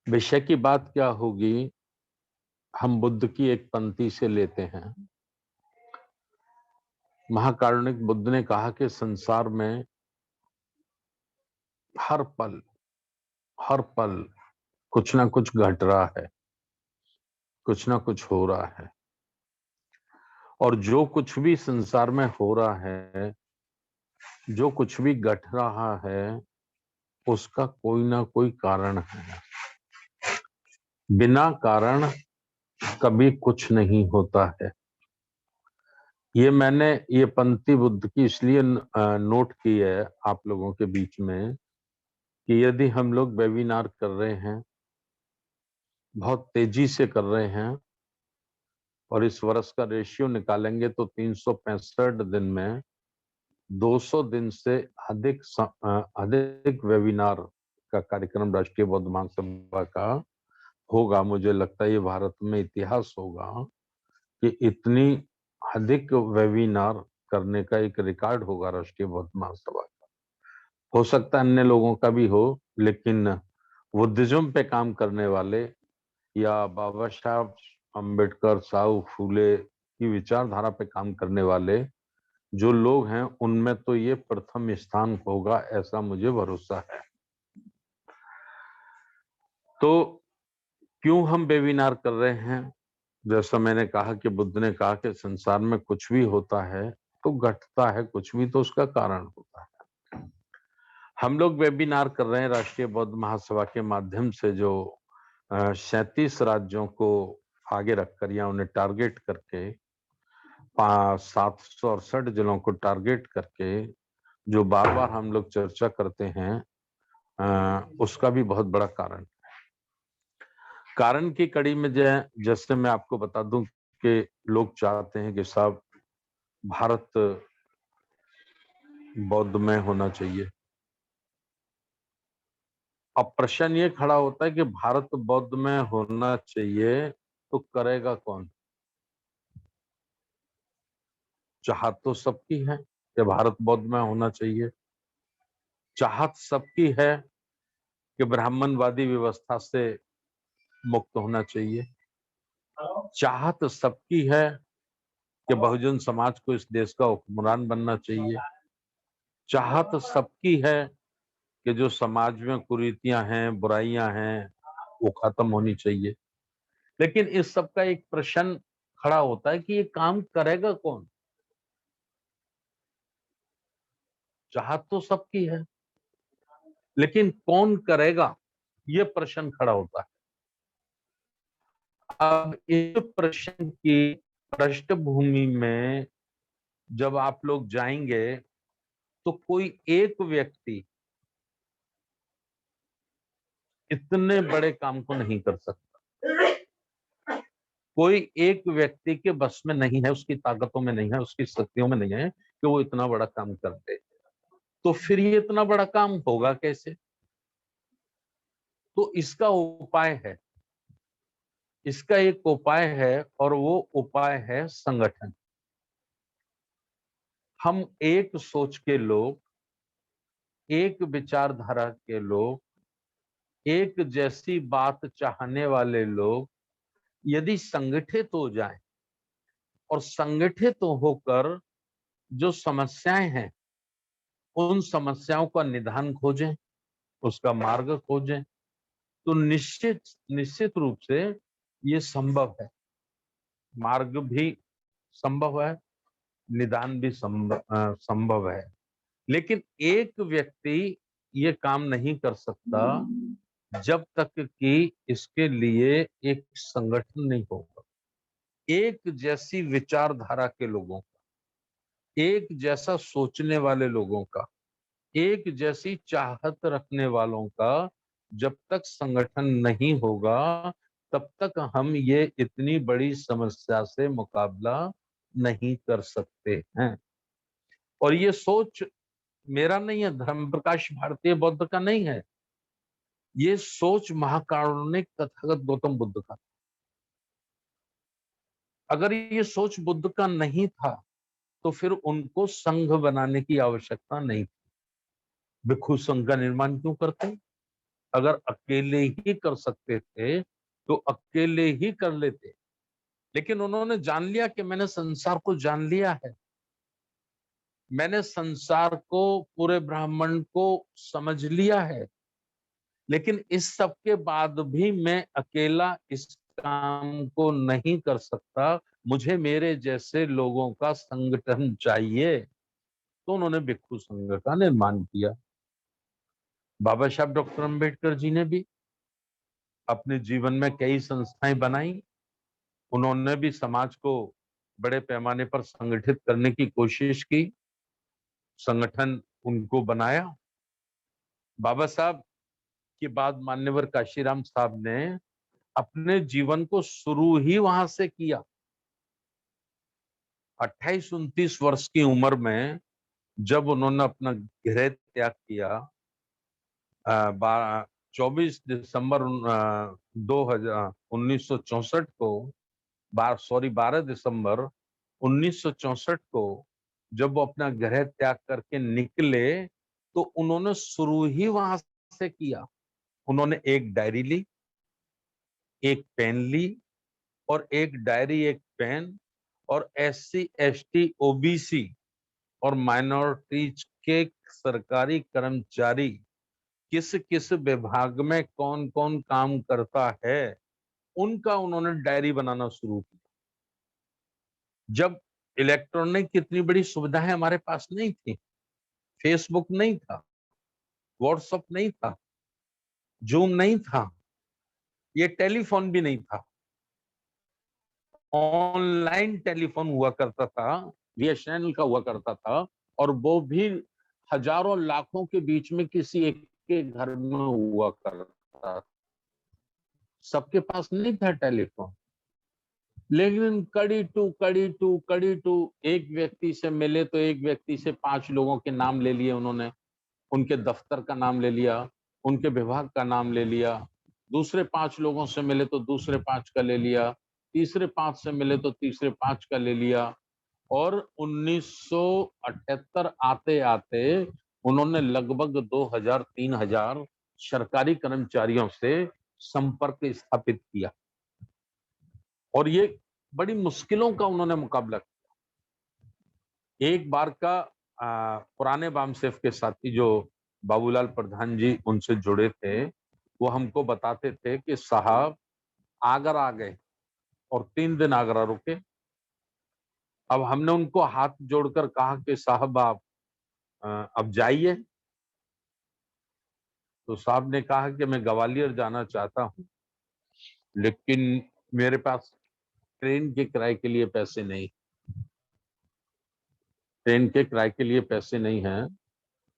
विषय की बात क्या होगी। हम बुद्ध की एक पंक्ति से लेते हैं। महाकारुणिक बुद्ध ने कहा कि संसार में हर पल कुछ ना कुछ घट रहा है, कुछ ना कुछ हो रहा है, और जो कुछ भी संसार में हो रहा है, जो कुछ भी घट रहा है, उसका कोई ना कोई कारण है। बिना कारण कभी कुछ नहीं होता है। मैंने ये पंक्ति बुद्ध की इसलिए नोट की है आप लोगों के बीच में कि यदि हम लोग वेबिनार कर रहे हैं, बहुत तेजी से कर रहे हैं, और इस वर्ष का रेशियो निकालेंगे तो 365 दिन में 200 दिन से अधिक वेबिनार का कार्यक्रम राष्ट्रीय बौद्ध महासभा का होगा। मुझे लगता है ये भारत में इतिहास होगा कि इतनी अधिक वेबिनार करने का एक रिकॉर्ड होगा राष्ट्रीय बौद्ध महासभा का। हो सकता है अन्य लोगों का भी हो, लेकिन बुद्धिज्म पे काम करने वाले या बाबा साहब अम्बेडकर, साहू फूले की विचारधारा पे काम करने वाले जो लोग हैं, उनमें तो ये प्रथम स्थान होगा, ऐसा मुझे भरोसा है। तो क्यों हम वेबिनार कर रहे हैं? जैसा मैंने कहा कि बुद्ध ने कहा कि संसार में कुछ भी होता है तो घटता है, कुछ भी तो उसका कारण होता है। हम लोग वेबिनार कर रहे हैं राष्ट्रीय बौद्ध महासभा के माध्यम से, जो 37 राज्यों को आगे रखकर या उन्हें टारगेट करके 768 जिलों को टारगेट करके जो बार बार हम लोग चर्चा करते हैं, उसका भी बहुत बड़ा कारण की कड़ी में जैसे मैं आपको बता दूं कि लोग चाहते हैं कि साहब भारत बौद्धमय होना चाहिए। अब प्रश्न ये खड़ा होता है कि भारत बौद्धमय होना चाहिए तो करेगा कौन? चाहत तो सबकी है कि भारत बौद्धमय होना चाहिए, चाहत सबकी है कि ब्राह्मणवादी व्यवस्था से मुक्त होना चाहिए, चाहत सबकी है कि बहुजन समाज को इस देश का हुक्मरान बनना चाहिए, चाहत सबकी है कि जो समाज में कुरीतियां हैं, बुराइयां हैं, वो खत्म होनी चाहिए। लेकिन इस सब का एक प्रश्न खड़ा होता है कि ये काम करेगा कौन? चाहत तो सबकी है, लेकिन कौन करेगा, ये प्रश्न खड़ा होता है। अब इस प्रश्न की पृष्ठभूमि में जब आप लोग जाएंगे तो कोई एक व्यक्ति इतने बड़े काम को नहीं कर सकता। कोई एक व्यक्ति के बस में नहीं है, उसकी ताकतों में नहीं है, उसकी शक्तियों में नहीं है कि वो इतना बड़ा काम कर दे। तो फिर ये इतना बड़ा काम होगा कैसे? तो इसका उपाय है, इसका एक उपाय है, और वो उपाय है संगठन। हम एक सोच के लोग, एक विचारधारा के लोग, एक जैसी बात चाहने वाले लोग यदि संगठित हो जाएं और संगठित होकर जो समस्याएं हैं उन समस्याओं का निदान खोजें, उसका मार्ग खोजें, तो निश्चित निश्चित रूप से ये संभव है। मार्ग भी संभव है, निदान भी संभव है। लेकिन एक व्यक्ति ये काम नहीं कर सकता जब तक कि इसके लिए एक संगठन नहीं होगा। एक जैसी विचारधारा के लोगों का, एक जैसा सोचने वाले लोगों का, एक जैसी चाहत रखने वालों का जब तक संगठन नहीं होगा, तब तक हम ये इतनी बड़ी समस्या से मुकाबला नहीं कर सकते हैं। और ये सोच मेरा नहीं है, धर्म प्रकाश भारतीय बौद्ध का नहीं है, ये सोच महाकारुणिक तथागत गौतम बुद्ध का। अगर ये सोच बुद्ध का नहीं था तो फिर उनको संघ बनाने की आवश्यकता नहीं थी। भिक्षु संघ का निर्माण क्यों करते? अगर अकेले ही कर सकते थे तो अकेले ही कर लेते, लेकिन उन्होंने जान लिया कि मैंने संसार को जान लिया है, मैंने संसार को, पूरे ब्रह्मांड को समझ लिया है, लेकिन इस सब के बाद भी मैं अकेला इस काम को नहीं कर सकता, मुझे मेरे जैसे लोगों का संगठन चाहिए। तो उन्होंने भिक्षु संघ का निर्माण किया। बाबा साहब डॉक्टर अंबेडकर जी ने भी अपने जीवन में कई संस्थाएं बनाई, उन्होंने भी समाज को बड़े पैमाने पर संगठित करने की कोशिश की, संगठन उनको बनाया। बाबा साहब के बाद मान्यवर काशीराम साहब ने अपने जीवन को शुरू ही वहां से किया। 28-29 वर्ष की उम्र में जब उन्होंने अपना गृह त्याग किया, 24 दिसंबर 1964 को, 12 दिसंबर 1964 को जब वो अपना गृह त्याग करके निकले, तो उन्होंने शुरू ही वहां से किया। उन्होंने एक डायरी ली, एक पेन ली, और एक डायरी, एक पेन, और SC ST OBC और माइनॉरिटीज के सरकारी कर्मचारी किस किस विभाग में कौन कौन काम करता है, उनका उन्होंने डायरी बनाना शुरू किया। जब इलेक्ट्रॉनिक कितनी बड़ी सुविधाएं हमारे पास नहीं थी, फेसबुक नहीं था, व्हाट्सएप नहीं था, जूम नहीं था, ये टेलीफोन भी नहीं था, ऑनलाइन टेलीफोन हुआ करता था, BSNL का हुआ करता था, और वो भी हजारों लाखों के बीच में किसी एक के घर में हुआ करता था। सबके पास नहीं था टेलीफोन, लेकिन कड़ी टू एक व्यक्ति से मिले तो एक व्यक्ति से 5 लोगों के नाम ले लिए उन्होंने, उनके दफ्तर का नाम ले लिया, उनके विभाग का नाम ले लिया, दूसरे 5 लोगों से मिले तो दूसरे 5 का ले लिया, तीसरे 5 से मिले तो तीसरे 5 का ले लिया, और 1978 आते आते उन्होंने लगभग 2000-3000 सरकारी कर्मचारियों से संपर्क स्थापित किया, और ये बड़ी मुश्किलों का उन्होंने मुकाबला किया। एक बार का पुराने बामसेफ के साथी जो बाबूलाल प्रधान जी उनसे जुड़े थे, वो हमको बताते थे कि साहब आगरा आ गए और 3 दिन आगरा रुके। अब हमने उनको हाथ जोड़कर कहा कि साहब आप अब जाइए, तो साहब ने कहा कि मैं ग्वालियर जाना चाहता हूँ, लेकिन मेरे पास ट्रेन के किराए के लिए पैसे नहीं, ट्रेन के किराए के लिए पैसे नहीं हैं।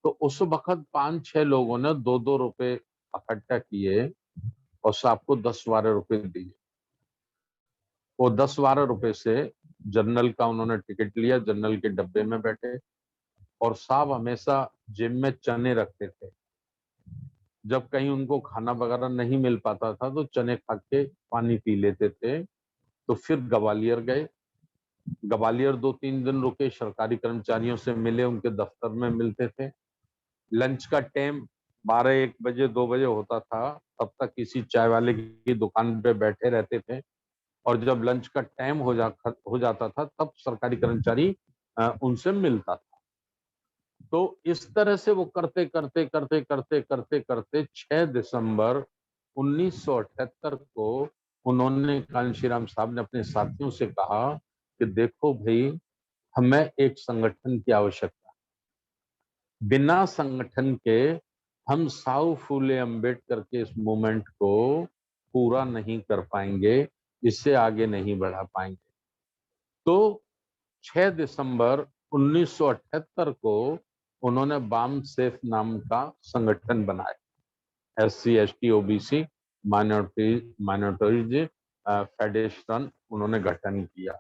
तो उस वक्त 5-6 लोगों ने 2-2 रुपए इकट्ठा किए और साहब को 10-12 रुपए दिए। वो 10-12 रुपए से जनरल का उन्होंने टिकट लिया, जनरल के डब्बे में बैठे, और साहब हमेशा जेब में चने रखते थे। जब कहीं उनको खाना वगैरह नहीं मिल पाता था तो चने खा के पानी पी लेते थे। तो फिर ग्वालियर गए, ग्वालियर 2-3 दिन रुके, सरकारी कर्मचारियों से मिले, उनके दफ्तर में मिलते थे। लंच का टाइम 12-1 बजे 2 बजे होता था, तब तक किसी चाय वाले की दुकान पे बैठे रहते थे, और जब लंच का टाइम हो जाता था तब सरकारी कर्मचारी उनसे मिलता था। तो इस तरह से वो करते करते करते करते करते करते 6 दिसंबर 1978 को उन्होंने, कांशीराम साहब ने अपने साथियों से कहा कि देखो भाई, हमें एक संगठन की आवश्यकता, बिना संगठन के हम साऊ फूले अम्बेडकर के इस मूवमेंट को पूरा नहीं कर पाएंगे, इससे आगे नहीं बढ़ा पाएंगे। तो 6 दिसंबर 1978 को उन्होंने बाम सेफ नाम का संगठन बनाया, SC ST OBC minorities federation उन्होंने गठन किया।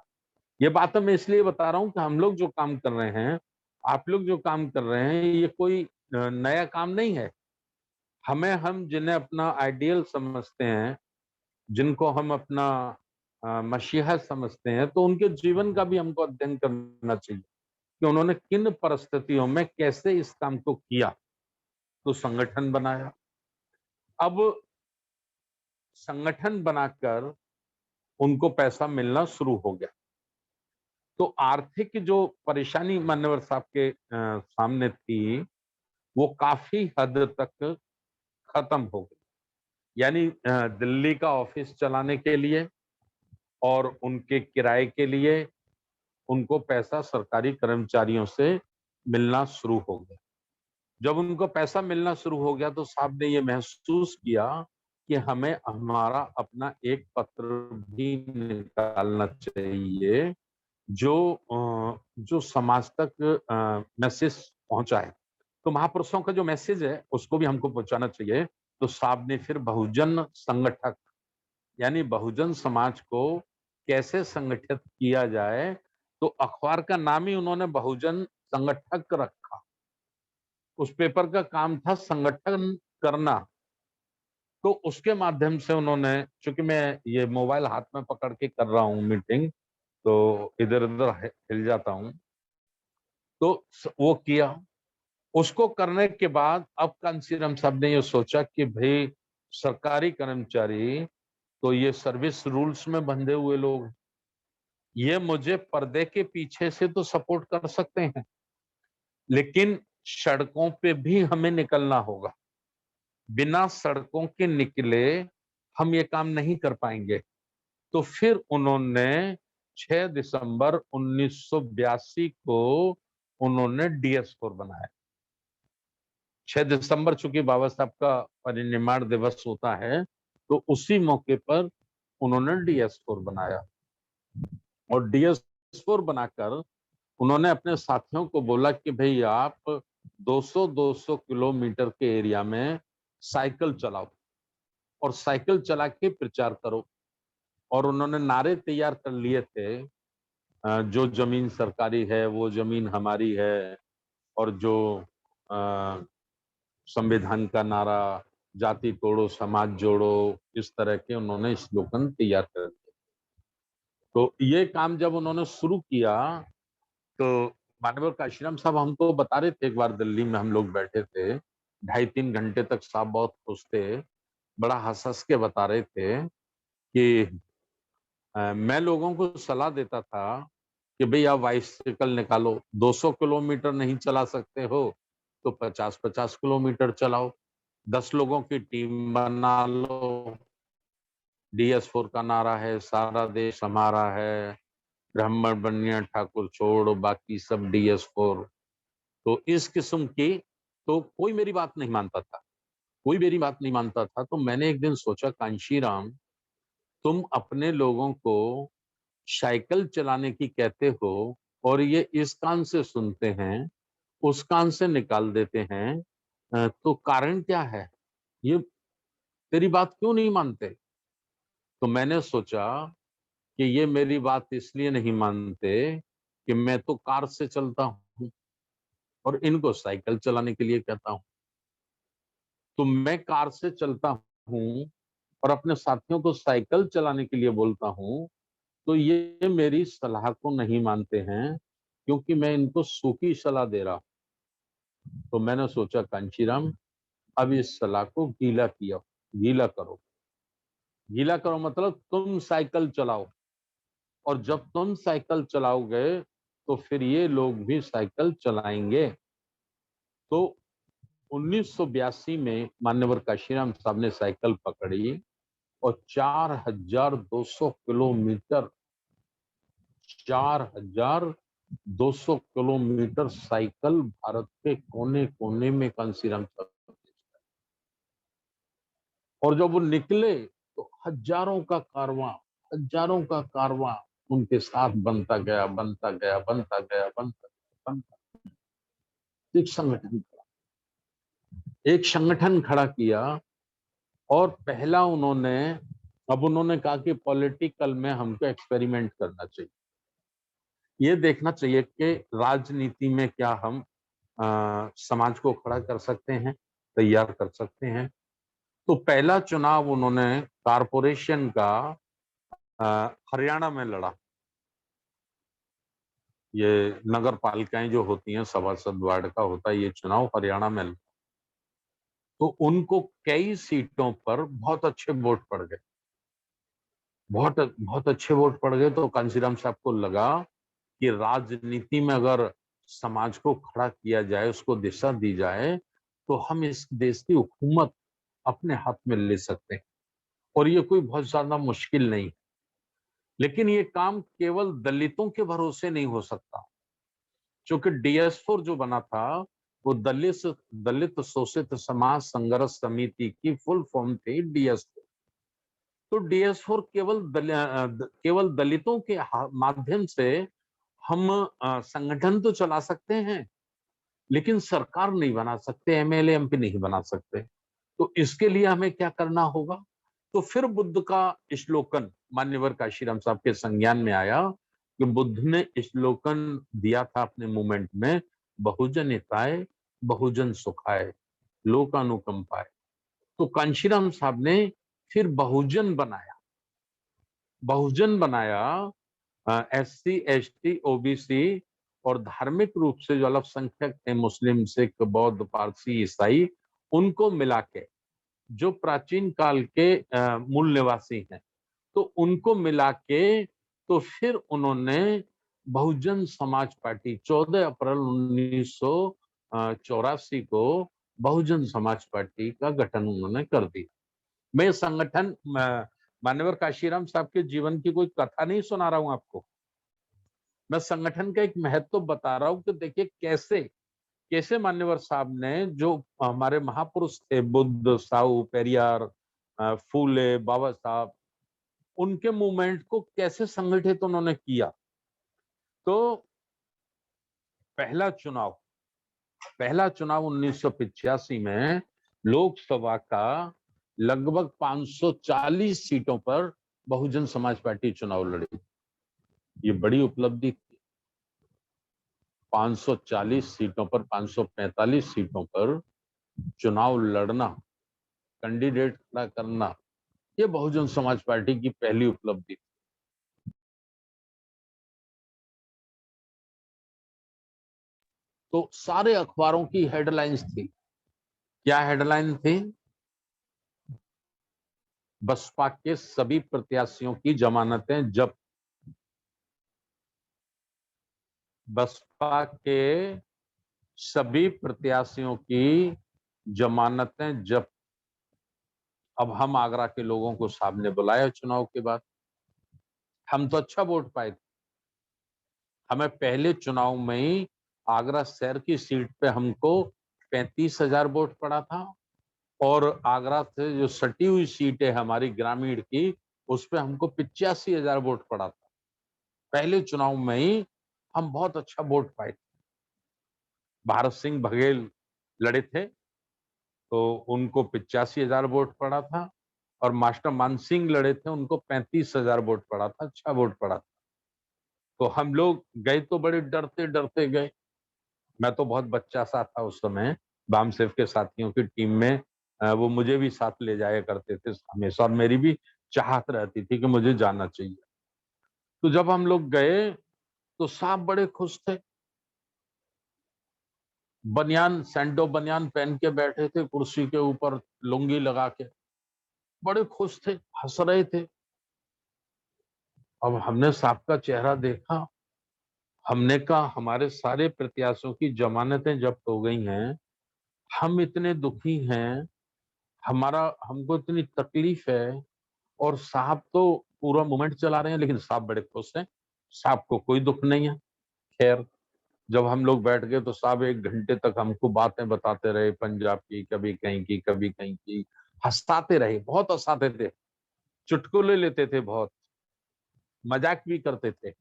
ये बात मैं इसलिए बता रहा हूं कि हम लोग जो काम कर रहे हैं, आप लोग जो काम कर रहे हैं, ये कोई नया काम नहीं है। हम जिन्हें अपना आइडियल समझते हैं, जिनको हम अपना मसीहा समझते हैं, तो उनके जीवन का भी हमको अध्ययन करना चाहिए कि उन्होंने किन परिस्थितियों में कैसे इस काम को किया। तो संगठन बनाया, अब संगठन बनाकर उनको पैसा मिलना शुरू हो गया। तो आर्थिक जो परेशानी मान्यवर साहब के सामने थी, वो काफी हद तक खत्म हो गई। यानी दिल्ली का ऑफिस चलाने के लिए और उनके किराए के लिए उनको पैसा सरकारी कर्मचारियों से मिलना शुरू हो गया। जब उनको पैसा मिलना शुरू हो गया तो साहब ने ये महसूस किया कि हमें हमारा अपना एक पत्र भी निकालना चाहिए जो जो समाज तक मैसेज पहुंचाए। तो महापुरुषों का जो मैसेज है उसको भी हमको पहुंचाना चाहिए। तो साहब ने फिर बहुजन संगठक यानी बहुजन समाज को कैसे संगठित किया जाए, तो अखबार का नाम ही उन्होंने बहुजन संगठक रखा। उस पेपर का काम था संगठन करना। तो उसके माध्यम से उन्होंने, चूंकि मैं ये मोबाइल हाथ में पकड़ के कर रहा हूँ मीटिंग, तो इधर-उधर हिल जाता हूँ। तो वो किया। उसको करने के बाद अब कांशीराम साहब ने ये सोचा कि भाई सरकारी कर्मचारी तो ये सर्विस रूल्स में बंधे हुए लोग हैं। ये मुझे पर्दे के पीछे से तो सपोर्ट कर सकते हैं, लेकिन सड़कों पे भी हमें निकलना होगा। बिना सड़कों के निकले हम ये काम नहीं कर पाएंगे। तो फिर उन्होंने 6 दिसंबर 1982 को उन्होंने DS4 बनाया। 6 दिसंबर चूंकि बाबा साहब का परिनिर्वाण दिवस होता है, तो उसी मौके पर उन्होंने DS4 बनाया। और DS4 बनाकर उन्होंने अपने साथियों को बोला कि भाई आप 200-200 किलोमीटर के एरिया में साइकिल चलाओ और साइकिल चला के प्रचार करो। और उन्होंने नारे तैयार कर लिए थे, जो जमीन सरकारी है वो जमीन हमारी है, और जो अ, संविधान का नारा, जाति तोड़ो समाज जोड़ो, इस तरह के उन्होंने स्लोगन तैयार कर दिए। तो ये काम जब उन्होंने शुरू किया तो माननीय काशीराम साहब हमको बता रहे थे, एक बार दिल्ली में हम लोग बैठे थे, 2.5-3 घंटे तक साहब बहुत खुश थे, बड़ा हंस-हंस के बता रहे थे कि मैं लोगों को सलाह देता था कि भई आप बाइसिकल निकालो, 200 किलोमीटर नहीं चला सकते हो, तो 50-50 किलोमीटर चलाओ, 10 लोगों की टीम बना लो, DS4 का नारा है, सारा देश हमारा है, ब्राह्मण बनिया ठाकुर छोड़ बाकी सब DS4। तो इस किस्म की, तो कोई मेरी बात नहीं मानता था, कोई मेरी बात नहीं मानता था। तो मैंने एक दिन सोचा, कांशीराम तुम अपने लोगों को साइकिल चलाने की कहते हो और ये इस कान से सुनते हैं, उस कान से निकाल देते हैं, तो कारण क्या है? ये तेरी बात क्यों नहीं मानते? तो मैंने सोचा कि ये मेरी बात इसलिए नहीं मानते कि मैं तो कार से चलता हूँ और इनको साइकिल चलाने के लिए कहता हूँ। तो मैं कार से चलता हूँ और अपने साथियों को साइकिल चलाने के लिए बोलता हूँ, तो ये मेरी सलाह को नहीं मानते हैं, क्योंकि मैं इनको सूखी सलाह दे रहा हूँ। तो मैंने सोचा कांशीराम अब इस सलाह को गीला करो। गीला करो मतलब तुम साइकिल चलाओ, और जब तुम साइकिल चलाओगे तो फिर ये लोग भी साइकिल चलाएंगे। तो 1982 में मान्यवर काशीराम साहब ने साइकिल पकड़ी और 4200 किलोमीटर 4200 किलोमीटर साइकिल भारत के कोने-कोने में कांशीराम साहब। और जब वो निकले तो हजारों का कारवां उनके साथ बनता गया, बनता गया, बनता गया, बनता गया, बनता एक संगठन, एक संगठन खड़ा किया। और पहला उन्होंने, अब उन्होंने कहा कि पॉलिटिकल में हमको एक्सपेरिमेंट करना चाहिए। ये देखना चाहिए कि राजनीति में क्या हम समाज को खड़ा कर सकते हैं, तैयार कर सकते हैं। तो पहला चुनाव उन्होंने कारपोरेशन का हरियाणा में लड़ा। ये नगर पालिकाएं जो होती हैं, सभासद वार्ड का होता है ये चुनाव, हरियाणा में लड़ा। तो उनको कई सीटों पर बहुत अच्छे वोट पड़ गए, बहुत बहुत अच्छे वोट पड़ गए। तो कांशीराम साहब को लगा कि राजनीति में अगर समाज को खड़ा किया जाए, उसको दिशा दी जाए, तो हम इस देश की हुकूमत अपने हाथ में ले सकते हैं, और ये कोई बहुत ज्यादा मुश्किल नहीं। लेकिन ये काम केवल दलितों के भरोसे नहीं हो सकता, क्योंकि DS4 जो बना था वो दलित शोषित समाज संघर्ष समिति की फुल फॉर्म थी DS4। तो DS4 केवल दलितों के माध्यम से हम संगठन तो चला सकते हैं, लेकिन सरकार नहीं बना सकते, MLA MP नहीं बना सकते। तो इसके लिए हमें क्या करना होगा? तो फिर बुद्ध का श्लोकन मान्यवर काशीराम साहब के संज्ञान में आया कि बुद्ध ने श्लोकन दिया था अपने मूवमेंट में, बहुजन हिताय बहुजन सुखाय लोकानुकंपाय। तो कांशीराम साहब ने फिर बहुजन बनाया, SC ST OBC और धार्मिक रूप से जो अल्पसंख्यक थे, मुस्लिम सिख बौद्ध पारसी ईसाई, उनको मिला के जो प्राचीन काल के मूल निवासी हैं, तो उनको मिला के तो फिर उन्होंने बहुजन समाज पार्टी 14 अप्रैल 1984 को बहुजन समाज पार्टी का गठन उन्होंने कर दिया। मैं संगठन मान्यवर काशीराम साहब के जीवन की कोई कथा नहीं सुना रहा हूं आपको, मैं संगठन का एक महत्व बता रहा हूं कि देखिए कैसे कैसे मान्यवर साहब ने, जो हमारे महापुरुष थे बुद्ध, साहू, पेरियार, फूले, बाबा साहब, उनके मूवमेंट को कैसे संगठित उन्होंने किया। तो पहला चुनाव पहला चुनाव 1985 में लोकसभा का लगभग 540 सीटों पर बहुजन समाज पार्टी चुनाव लड़ी। ये बड़ी उपलब्धि थी। 540 सीटों पर 545 सीटों पर चुनाव लड़ना, कैंडिडेट खड़ा करना, ये बहुजन समाज पार्टी की पहली उपलब्धि थी। तो सारे अखबारों की हेडलाइंस थी। क्या हेडलाइन थी? बसपा के सभी प्रत्याशियों की जमानतें जब्त। बसपा के सभी प्रत्याशियों की जमानतें जब्त। अब हम आगरा के लोगों को सामने बुलाया चुनाव के बाद। हम तो अच्छा वोट पाए थे। हमें पहले चुनाव में ही आगरा शहर की सीट पे हमको 35,000 वोट पड़ा था, और आगरा से जो सटी हुई सीट है हमारी ग्रामीण की, उस पे हमको 85,000 वोट पड़ा था। पहले चुनाव में ही हम बहुत अच्छा वोट पाए थे। भारत सिंह बघेल लड़े थे, तो उनको 85,000 वोट पड़ा था, और मास्टर मान सिंह लड़े थे, उनको 35,000 वोट पड़ा था, अच्छा वोट पड़ा था। तो हम लोग गए तो बड़े डरते डरते गए। मैं तो बहुत बच्चा सा था उस समय, बामसेफ के साथियों की टीम में वो मुझे भी साथ ले जाया करते थे हमेशा, और मेरी भी चाहत रहती थी कि मुझे जाना चाहिए। तो जब हम लोग गए तो साहब बड़े खुश थे, बनियान सैंडो बनियान पहन के बैठे थे कुर्सी के ऊपर, लुंगी लगा के, बड़े खुश थे, हंस रहे थे। अब हमने साहब का चेहरा देखा, हमने कहा हमारे सारे प्रत्याशियों की जमानतें जब्त हो गई हैं, हम इतने दुखी हैं, हमको इतनी तकलीफ है, और साहब तो पूरा मूवमेंट चला रहे हैं, लेकिन साहब बड़े खुश हैं, साहब को कोई दुख नहीं है। खैर, जब हम लोग बैठ गए तो साहब 1 घंटे तक हमको बातें बताते रहे, पंजाब की, कभी कहीं की, कभी कहीं की, हंसाते रहे, बहुत हंसाते थे, चुटकुले लेते थे, बहुत मजाक भी करते थे,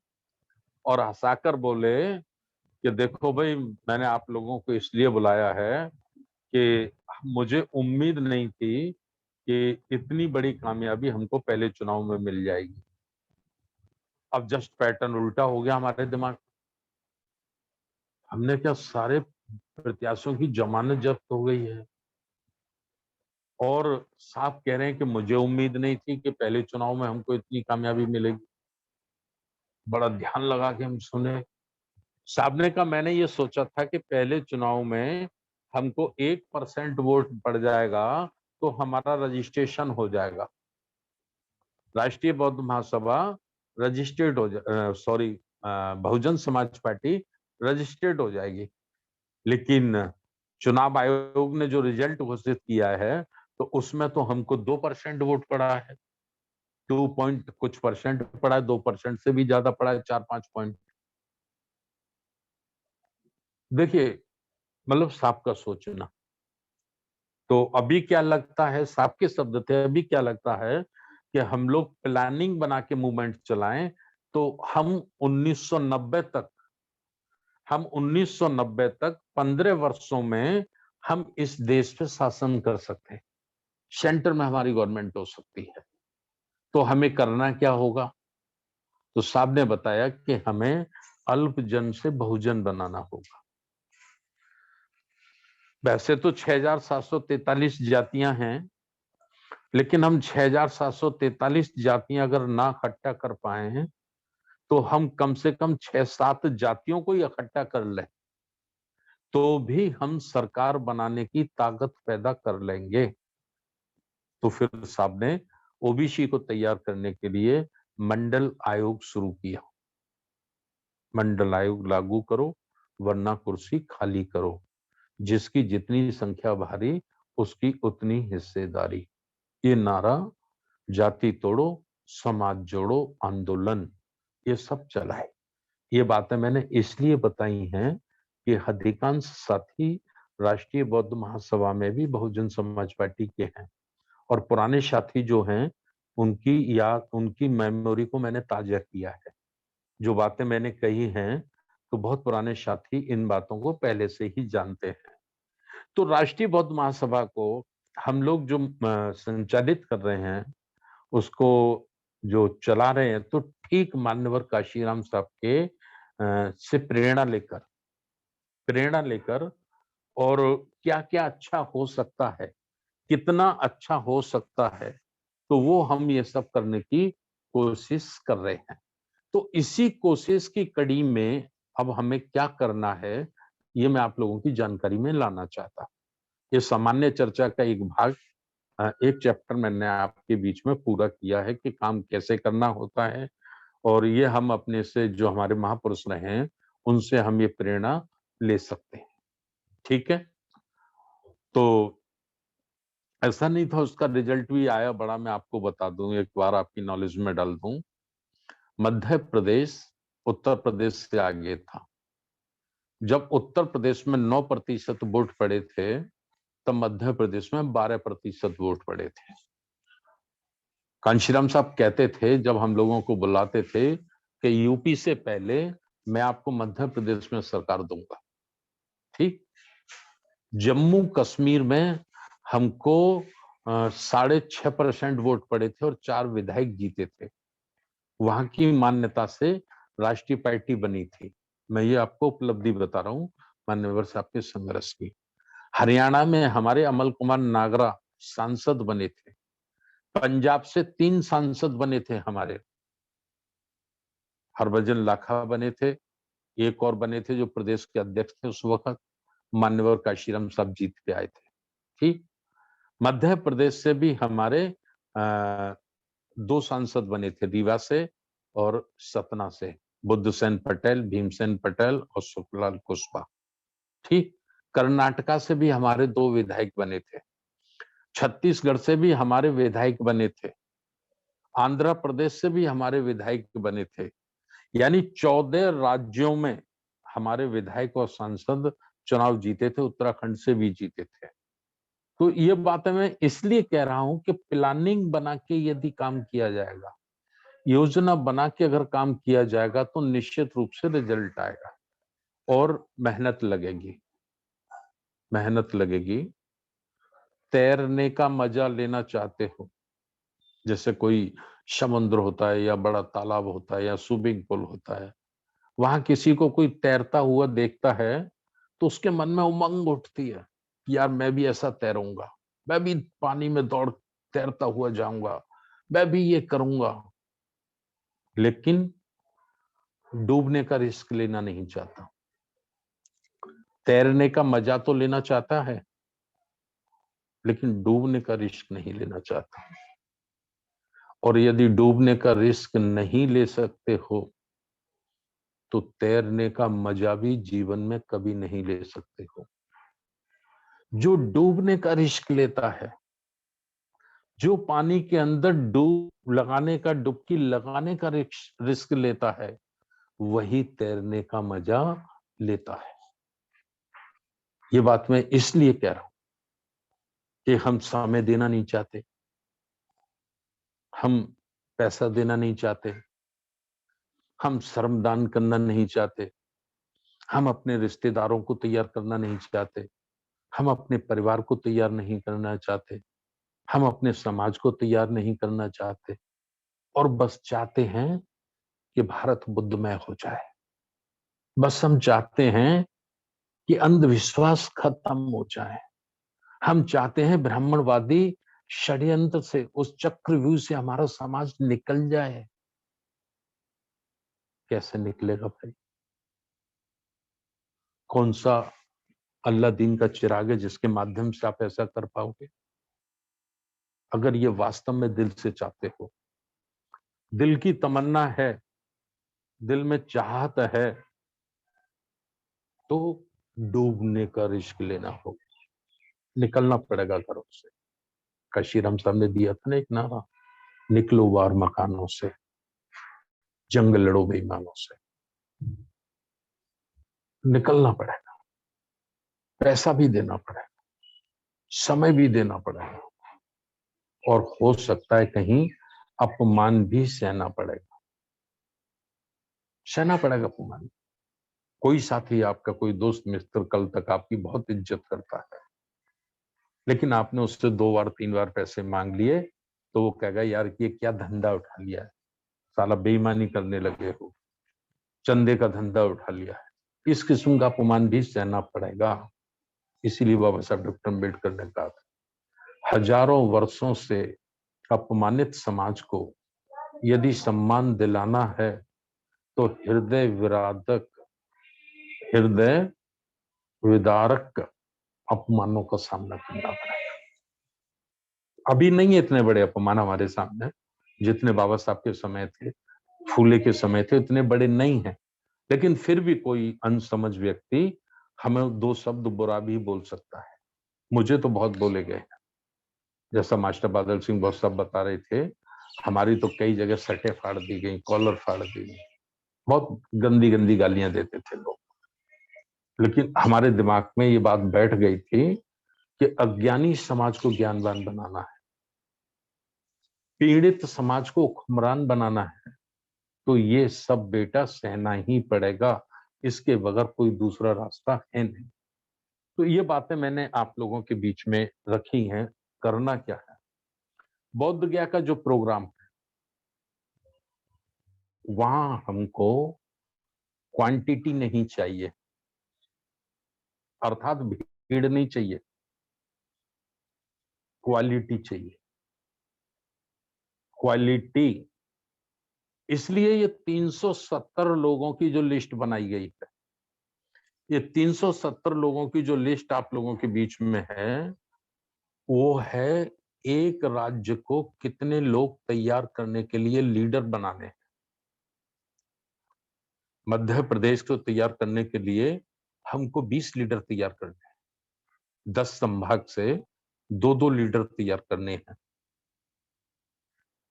और हंसाकर बोले कि देखो भाई, मैंने आप लोगों को इसलिए बुलाया है कि मुझे उम्मीद नहीं थी कि इतनी बड़ी कामयाबी हमको पहले चुनाव में मिल जाएगी। अब जस्ट पैटर्न उल्टा हो गया हमारे दिमाग। हमने क्या, सारे प्रत्याशियों की जमानत जब्त हो गई है, और साहब कह रहे हैं कि मुझे उम्मीद नहीं थी कि पहले चुनाव में हमको इतनी कामयाबी मिलेगी। बड़ा ध्यान लगा के हम सुने। साहब ने कहा मैंने ये सोचा था कि पहले चुनाव में हमको 1% वोट पड़ जाएगा तो हमारा रजिस्ट्रेशन हो जाएगा, राष्ट्रीय बौद्ध महासभा रजिस्टर्ड हो जा sorry Bahujan Samaj party registered हो जाएगी। लेकिन चुनाव आयोग ने जो रिजल्ट घोषित किया है तो उसमें तो हमको 2% वोट पड़ा है, 2 पॉइंट कुछ परसेंट पड़ा है, 2% से भी ज्यादा पड़ा है, 4-5 पॉइंट। देखिए, मतलब साहब का सोचना। तो अभी क्या लगता है, साहब के शब्द थे, अभी क्या लगता है कि हम लोग प्लानिंग बना के मूवमेंट चलाएं तो हम 1990 तक 15 वर्षों में हम इस देश पे शासन कर सकते हैं, सेंटर में हमारी गवर्नमेंट हो सकती है। तो हमें करना क्या होगा? तो साहब ने बताया कि हमें अल्पजन से बहुजन बनाना होगा। वैसे तो 6,743 जातियां हैं, लेकिन हम 6,743 जातियां अगर ना इकट्ठा कर पाए हैं तो हम कम से कम 6-7 जातियों को ही इकट्ठा कर लें तो भी हम सरकार बनाने की ताकत पैदा कर लेंगे। तो फिर साहब ने ओबीसी को तैयार करने के लिए मंडल आयोग शुरू किया। मंडल आयोग लागू करो वरना कुर्सी खाली करो, जिसकी जितनी संख्या भारी उसकी उतनी हिस्सेदारी। ये नारा जाति तोड़ो समाज जोड़ो आंदोलन ये सब चला है। ये बातें मैंने इसलिए बताई हैं कि अधिकांश साथी राष्ट्रीय बौद्ध महासभा में भी बहुजन समाज पार्टी के हैं और पुराने साथी जो हैं उनकी मेमोरी को मैंने ताजा किया है। जो बातें मैंने कही हैं तो बहुत पुराने साथी इन बातों को पहले से ही जानते हैं। तो राष्ट्रीय बौद्ध महासभा को हम लोग जो संचालित कर रहे हैं उसको जो चला रहे हैं तो ठीक मान्यवर काशीराम साहब के से प्रेरणा लेकर और क्या क्या अच्छा हो सकता है, कितना अच्छा हो सकता है, तो वो हम ये सब करने की कोशिश कर रहे हैं। तो इसी कोशिश की कड़ी में अब हमें क्या करना है ये मैं आप लोगों की जानकारी में लाना चाहता। ये सामान्य चर्चा का एक भाग, एक चैप्टर मैंने आपके बीच में पूरा किया है कि काम कैसे करना होता है और ये हम अपने से जो हमारे महापुरुष रहे हैं उनसे हम ये प्रेरणा ले सकते हैं। ठीक है, तो ऐसा नहीं था, उसका रिजल्ट भी आया बड़ा। मैं आपको बता दूं, एक बार आपकी नॉलेज में डाल दूं, मध्य प्रदेश उत्तर प्रदेश से आगे था। जब उत्तर प्रदेश में 9% वोट पड़े थे तब मध्य प्रदेश में 12% वोट पड़े थे। कांशीराम साहब कहते थे जब हम लोगों को बुलाते थे कि यूपी से पहले मैं आपको मध्य प्रदेश में सरकार दूंगा। ठीक, जम्मू कश्मीर में हमको 6.5% वोट पड़े थे और 4 विधायक जीते थे। वहां की मान्यता से राष्ट्रीय पार्टी बनी थी। मैं ये आपको उपलब्धि बता रहा हूँ मान्यवर साहब के संघर्ष की। हरियाणा में हमारे अमल कुमार नागरा सांसद बने थे। पंजाब से 3 सांसद बने थे हमारे, हरभजन लाखा बने थे, एक और बने थे जो प्रदेश के अध्यक्ष थे उस वक्त, मान्यवर काशीराम साहब जीत के आए थे। ठीक, मध्य प्रदेश से भी हमारे 2 सांसद बने थे, रीवा से और सतना से, बुद्धसेन पटेल, भीमसेन पटेल और सुखलाल कुशवाहा। ठीक, कर्नाटका से भी हमारे 2 विधायक बने थे, छत्तीसगढ़ से भी हमारे विधायक बने थे, आंध्र प्रदेश से भी हमारे विधायक बने थे। यानी 14 राज्यों में हमारे विधायक और सांसद चुनाव जीते थे, उत्तराखंड से भी जीते थे। तो ये बातें मैं इसलिए कह रहा हूं कि प्लानिंग बना के यदि काम किया जाएगा, योजना बना के अगर काम किया जाएगा तो निश्चित रूप से रिजल्ट आएगा और मेहनत लगेगी। मेहनत लगेगी। तैरने का मजा लेना चाहते हो, जैसे कोई समुद्र होता है या बड़ा तालाब होता है या स्विमिंग पूल होता है, वहां किसी को कोई तैरता हुआ देखता है तो उसके मन में उमंग उठती है कि यार मैं भी ऐसा तैरूंगा, मैं भी पानी में दौड़ तैरता हुआ जाऊंगा, मैं भी ये करूंगा। लेकिन डूबने का रिस्क लेना नहीं चाहता। तैरने का मजा तो लेना चाहता है, लेकिन डूबने का रिस्क नहीं लेना चाहता। और यदि डूबने का रिस्क नहीं ले सकते हो तो तैरने का मजा भी जीवन में कभी नहीं ले सकते हो। जो डूबने का रिस्क लेता है, जो पानी के अंदर डुबकी लगाने का रिस्क लेता है, वही तैरने का मजा लेता है। ये बात मैं इसलिए कह रहा हूं कि हम समय देना नहीं चाहते, हम पैसा देना नहीं चाहते, हम श्रमदान करना नहीं चाहते, हम अपने रिश्तेदारों को तैयार करना नहीं चाहते, हम अपने परिवार को तैयार नहीं करना चाहते, हम अपने समाज को तैयार नहीं करना चाहते, और बस चाहते हैं कि भारत बुद्धमय हो जाए। बस हम चाहते हैं कि अंधविश्वास खत्म हो जाए। हम चाहते हैं ब्राह्मणवादी षड्यंत्र से, उस चक्रव्यूह से हमारा समाज निकल जाए। कैसे निकलेगा भाई? कौन सा अल्लाह दीन का चिराग है जिसके माध्यम से आप ऐसा कर पाओगे? अगर ये वास्तव में दिल से चाहते हो, दिल की तमन्ना है, दिल में चाहत है, तो डूबने का रिस्क लेना होगा, निकलना पड़ेगा घरों से। काशीराम साहब ने दिया था ना एक नारा, निकलो बाहर मकानों से, जंग लड़ो बेईमानों से। निकलना पड़ेगा, पैसा भी देना पड़ेगा, समय भी देना पड़ेगा, और हो सकता है कहीं अपमान भी सहना पड़ेगा। सहना पड़ेगा अपमान। कोई साथी आपका, कोई दोस्त मित्र कल तक आपकी बहुत इज्जत करता है, लेकिन आपने उससे 2 बार 3 बार पैसे मांग लिए तो वो कहेगा यार ये क्या धंधा उठा लिया है, साला बेईमानी करने लगे हो, चंदे का धंधा उठा लिया है। इस किस्म का अपमान भी सहना पड़ेगा। इसीलिए बाबा साहब डॉक्टर अम्बेडकर ने कहा था, हजारों वर्षों से अपमानित समाज को यदि सम्मान दिलाना है तो हृदय विदारक अपमानों का सामना करना पड़ेगा। अभी नहीं है इतने बड़े अपमान हमारे सामने, जितने बाबा साहब के समय थे, फूले के समय थे, इतने बड़े नहीं है, लेकिन फिर भी कोई अनसमझ व्यक्ति हमें 2 शब्द बुरा भी बोल सकता है। मुझे तो बहुत बोले गए, जैसा मास्टर बादल सिंह बहुत सब बता रहे थे, हमारी तो कई जगह सटे फाड़ दी गई, कॉलर फाड़ दी गई, बहुत गंदी गंदी गालियां देते थे लोग। लेकिन हमारे दिमाग में ये बात बैठ गई थी कि अज्ञानी समाज को ज्ञानवान बनाना है, पीड़ित समाज को हुक्मरान बनाना है, तो ये सब बेटा सहना ही पड़ेगा, इसके बगैर कोई दूसरा रास्ता है नहीं। तो ये बातें मैंने आप लोगों के बीच में रखी हैं। करना क्या है? बौद्ध गया का जो प्रोग्राम है, वहां हमको क्वांटिटी नहीं चाहिए, अर्थात भीड़ नहीं चाहिए, क्वालिटी चाहिए। क्वालिटी इसलिए ये 370 लोगों की जो लिस्ट बनाई गई है, ये 370 लोगों की जो लिस्ट आप लोगों के बीच में है, वो है एक राज्य को कितने लोग तैयार करने के लिए लीडर बनाने हैं। मध्य प्रदेश को तैयार करने के लिए हमको 20 लीडर तैयार करने हैं, 10 संभाग से 2-2 लीडर तैयार करने हैं।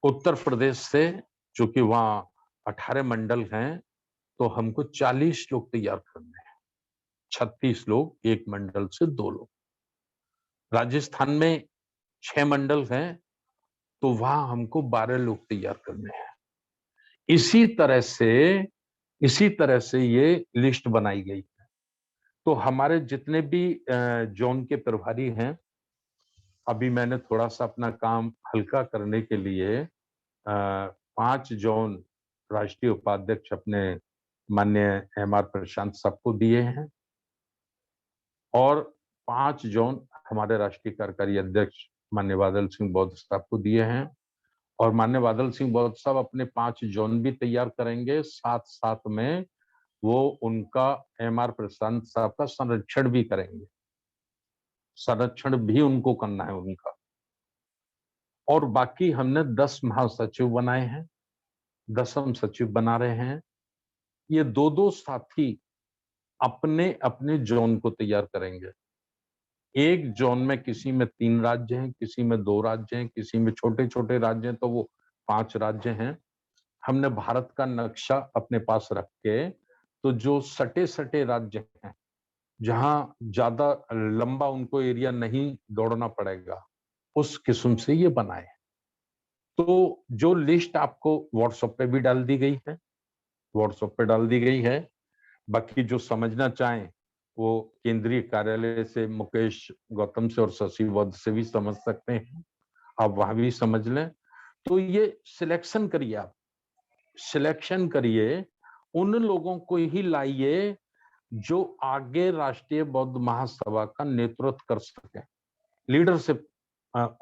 उत्तर प्रदेश से, चूंकि वहां 18 मंडल हैं, तो हमको 40 लोग तैयार करने हैं, 36 लोग एक मंडल से 2 लोग। राजस्थान में 6 मंडल हैं, तो वहां हमको 12 लोग तैयार करने हैं। इसी तरह से इसी तरह से ये लिस्ट बनाई गई है। तो हमारे जितने भी जोन के प्रभारी हैं, अभी मैंने थोड़ा सा अपना काम हल्का करने के लिए 5 जोन राष्ट्रीय उपाध्यक्ष अपने माननीय एम आर प्रशांत साहब को दिए हैं, और 5 जोन हमारे राष्ट्रीय कार्यकारी अध्यक्ष माननीय बादल सिंह बौद्ध साहब को दिए हैं। और माननीय बादल सिंह बौद्ध साहब अपने 5 जोन भी तैयार करेंगे, साथ साथ में वो उनका एम.आर. प्रशांत साहब का संरक्षण भी करेंगे, संरक्षण भी उनको करना है उनका। और बाकी हमने 10 महासचिव बनाए हैं, 10म सचिव बना रहे हैं। ये दो साथी अपने अपने जोन को तैयार करेंगे। एक जोन में किसी में 3 राज्य हैं, किसी में 2 राज्य हैं, किसी में छोटे छोटे राज्य हैं तो वो 5 राज्य हैं। हमने भारत का नक्शा अपने पास रख के, तो जो सटे सटे राज्य हैं, जहां ज्यादा लंबा उनको एरिया नहीं दौड़ना पड़ेगा, उस किस्म से ये बनाए। तो जो लिस्ट आपको व्हाट्सएप पे भी डाल दी गई है, व्हाट्सएप पे डाल दी गई है। बाकी जो समझना चाहें वो केंद्रीय कार्यालय से मुकेश गौतम से और शशि वध से भी समझ सकते हैं, आप वहां भी समझ लें। तो ये सिलेक्शन करिए, आप सिलेक्शन करिए, उन लोगों को ही लाइए जो आगे राष्ट्रीय बौद्ध महासभा का नेतृत्व कर सके, लीडरशिप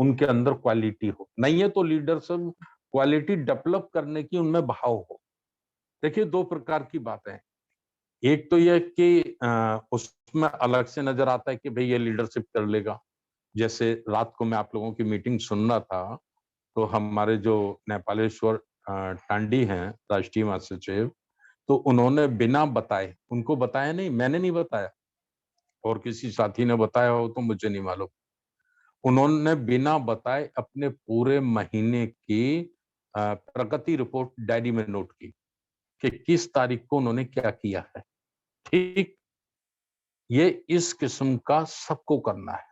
उनके अंदर क्वालिटी हो। नहीं है तो लीडरशिप क्वालिटी डेवलप करने की उनमें भाव हो। देखिए 2 प्रकार की बातें हैं। एक तो यह कि उसमें अलग से नजर आता है कि भाई ये लीडरशिप कर लेगा। जैसे रात को मैं आप लोगों की मीटिंग सुन रहा था, तो हमारे जो नेपालेश्वर टांडी हैं राष्ट्रीय महासचिव, तो उन्होंने बिना बताए, उनको बताया नहीं, मैंने नहीं बताया और किसी साथी ने बताया हो तो मुझे नहीं मालूम। उन्होंने बिना बताए अपने पूरे महीने की प्रगति रिपोर्ट डायरी में नोट की कि किस तारीख को उन्होंने क्या किया है। ठीक, ये इस किस्म का सबको करना है,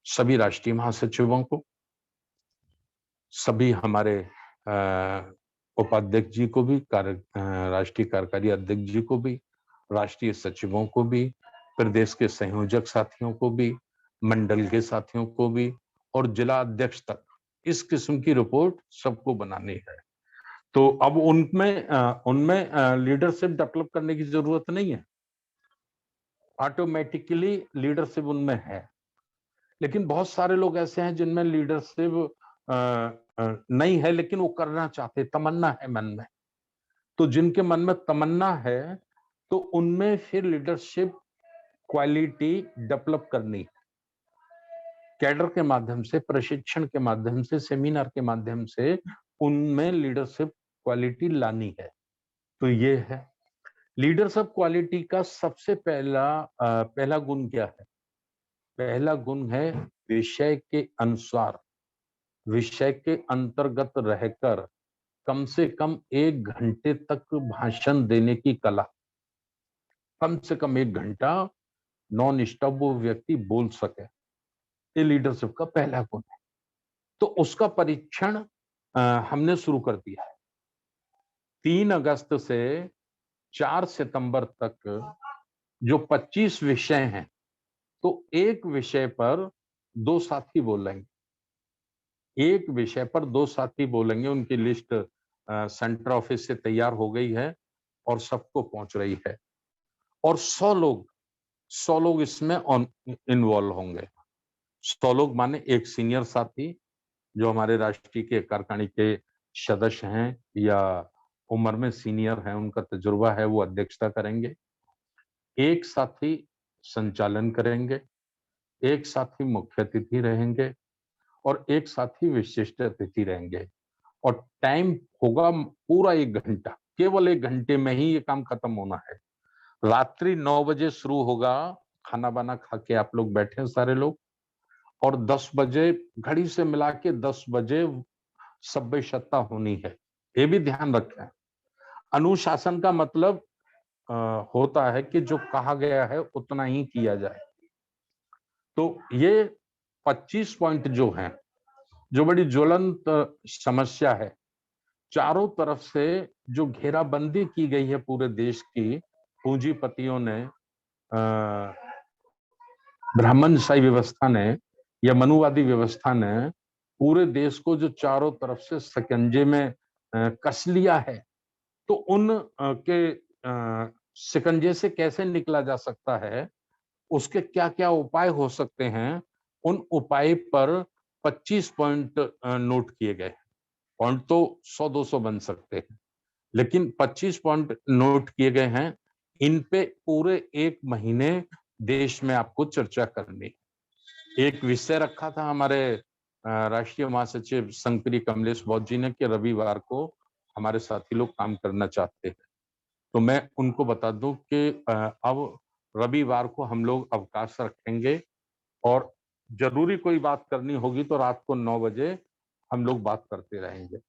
सभी राष्ट्रीय महासचिवों को, सभी हमारे उपाध्यक्ष जी को भी, राष्ट्रीय कार्यकारी अध्यक्ष जी को भी, राष्ट्रीय सचिवों को भी, प्रदेश के संयोजक साथियों को भी, मंडल के साथियों को भी और जिला अध्यक्ष तक इस किस्म की रिपोर्ट सबको बनानी है। तो अब उनमें लीडरशिप डेवलप करने की जरूरत नहीं है, ऑटोमेटिकली लीडरशिप उनमें है। लेकिन बहुत सारे लोग ऐसे हैं जिनमें लीडरशिप नहीं है लेकिन वो करना चाहते, तमन्ना है मन में। तो जिनके मन में तमन्ना है तो उनमें फिर लीडरशिप क्वालिटी डेवलप करनी है, कैडर के माध्यम से, प्रशिक्षण के माध्यम से, सेमिनार के माध्यम से उनमें लीडरशिप क्वालिटी लानी है। तो ये है लीडरशिप क्वालिटी का सबसे पहला गुण क्या है? पहला गुण है विषय के अनुसार, विषय के अंतर्गत रहकर कम से कम 1 घंटे तक भाषण देने की कला। कम से कम 1 घंटा नॉन स्टॉप वो व्यक्ति बोल सके, ये लीडरशिप का पहला गुण है। तो उसका परीक्षण हमने शुरू कर दिया है। 3 अगस्त से 4 सितंबर तक जो 25 विषय हैं, तो एक विषय पर 2 साथी बोलेंगे, एक विषय पर 2 साथी बोलेंगे। उनकी लिस्ट सेंटर ऑफिस से तैयार हो गई है और सबको पहुंच रही है और 100 लोग इसमें इन्वॉल्व होंगे। 100 लोग माने एक सीनियर साथी जो हमारे राष्ट्रीय के कार्यकारिणी के सदस्य हैं या उम्र में सीनियर हैं, उनका तजुर्बा है, वो अध्यक्षता करेंगे। एक साथी संचालन करेंगे, एक साथी मुख्य अतिथि रहेंगे और एक साथी विशिष्ट अतिथि रहेंगे। और टाइम होगा पूरा 1 घंटा, केवल 1 घंटे में ही ये काम खत्म होना है। रात्रि 9 बजे शुरू होगा, खाना वाना खा के आप लोग बैठे हैं सारे लोग, और 10 बजे घड़ी से मिला के 10 बजे सभ्य होनी है। ये भी ध्यान रखें। अनुशासन का मतलब होता है कि जो कहा गया है उतना ही किया जाए। तो ये 25 पॉइंट जो हैं, जो बड़ी ज्वलंत समस्या है, चारों तरफ से जो घेराबंदी की गई है पूरे देश की, पूंजीपतियों ने, ब्राह्मणशाही व्यवस्था ने या मनुवादी व्यवस्था ने पूरे देश को जो चारों तरफ से शिकंजे में कस लिया है, तो उन के शिकंजे से कैसे निकला जा सकता है, उसके क्या-क्या उपाय हो सकते हैं, उन उपाय पर 25 पॉइंट नोट किए गए। पॉइंट तो 100-200 बन सकते हैं, लेकिन 25 पॉइंट नोट किए गए हैं। इन पे पूरे 1 महीने देश में आपको चर्चा करनी। एक विषय रखा था हमारे राष्ट्रीय महासचिव संगप्री कमलेश बौद्ध जी ने कि रविवार को हमारे साथी लोग काम करना चाहते हैं। तो मैं उनको बता दूं कि अब रविवार को हम लोग अवकाश रखेंगे और जरूरी कोई बात करनी होगी तो रात को 9 बजे हम लोग बात करते रहेंगे।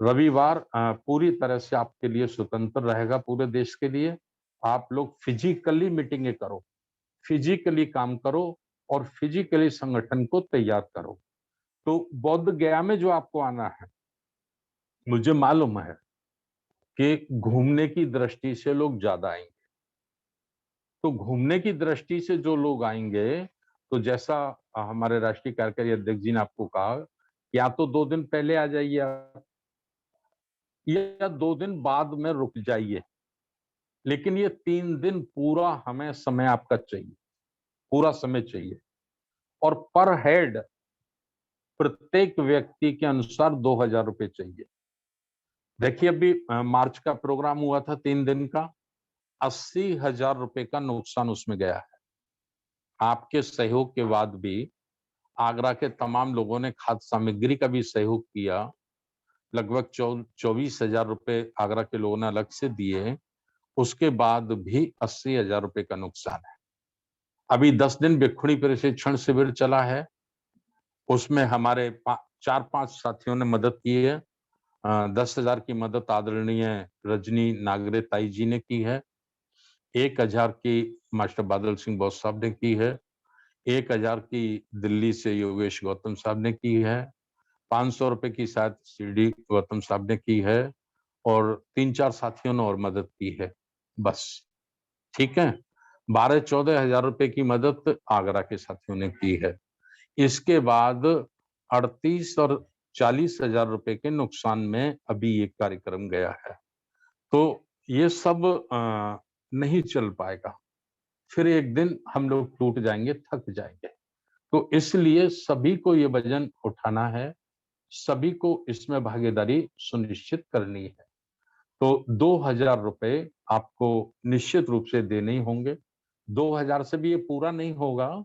रविवार पूरी तरह से आपके लिए स्वतंत्र रहेगा पूरे देश के लिए। आप लोग फिजिकली मीटिंगें करो, फिजिकली काम करो और फिजिकली संगठन को तैयार करो। तो बौद्ध गया में जो आपको आना है, मुझे मालूम है कि घूमने की दृष्टि से लोग ज्यादा आएंगे। तो घूमने की दृष्टि से जो लोग आएंगे, तो जैसा हमारे राष्ट्रीय कार्यकारी अध्यक्ष जी ने आपको कहा, या तो 2 दिन पहले आ जाइए आप, या 2 दिन बाद में रुक जाइए, लेकिन ये 3 दिन पूरा हमें समय आपका चाहिए, पूरा समय चाहिए। और पर हेड प्रत्येक व्यक्ति के अनुसार 2,000 रुपए चाहिए। देखिए अभी मार्च का प्रोग्राम हुआ था 3 दिन का, 80,000 रुपए का नुकसान उसमें गया है। आपके सहयोग के बाद भी आगरा के तमाम लोगों ने खाद्य सामग्री का भी सहयोग किया। लगभग 24,000 रुपए आगरा के लोगों ने अलग से दिए। उसके बाद भी 80,000 रुपए का नुकसान है। अभी 10 दिन भिक्षुणी प्रशिक्षण शिविर चला है, उसमें हमारे 4-5 साथियों ने मदद की है। 10,000 की मदद आदरणीय रजनी नागरे ताई जी ने की है। 1,000 की मास्टर बादल सिंह बौद्ध साहब ने की है। 1,000 की दिल्ली से योगेश गौतम साहब ने की है। 500 रुपए की शायद शिरडी गौतम साहब ने की है और 3-4 साथियों ने और मदद की है। बस, ठीक है? 12-14 हजार रुपए की मदद आगरा के साथियों ने की है। इसके बाद 38 और 40,000 रुपए के नुकसान में अभी ये कार्यक्रम गया है। तो ये सब नहीं चल पाएगा। फिर एक दिन हम लोग टूट जाएंगे, थक जाएंगे। तो इसलिए सभी को ये वजन उठाना है, सभी को इसमें भागीदारी सुनिश्चित करनी है। तो 2,000 रुपए आपको निश्चित रूप से देने ही होंगे। 2,000 से भी ये पूरा नहीं होगा।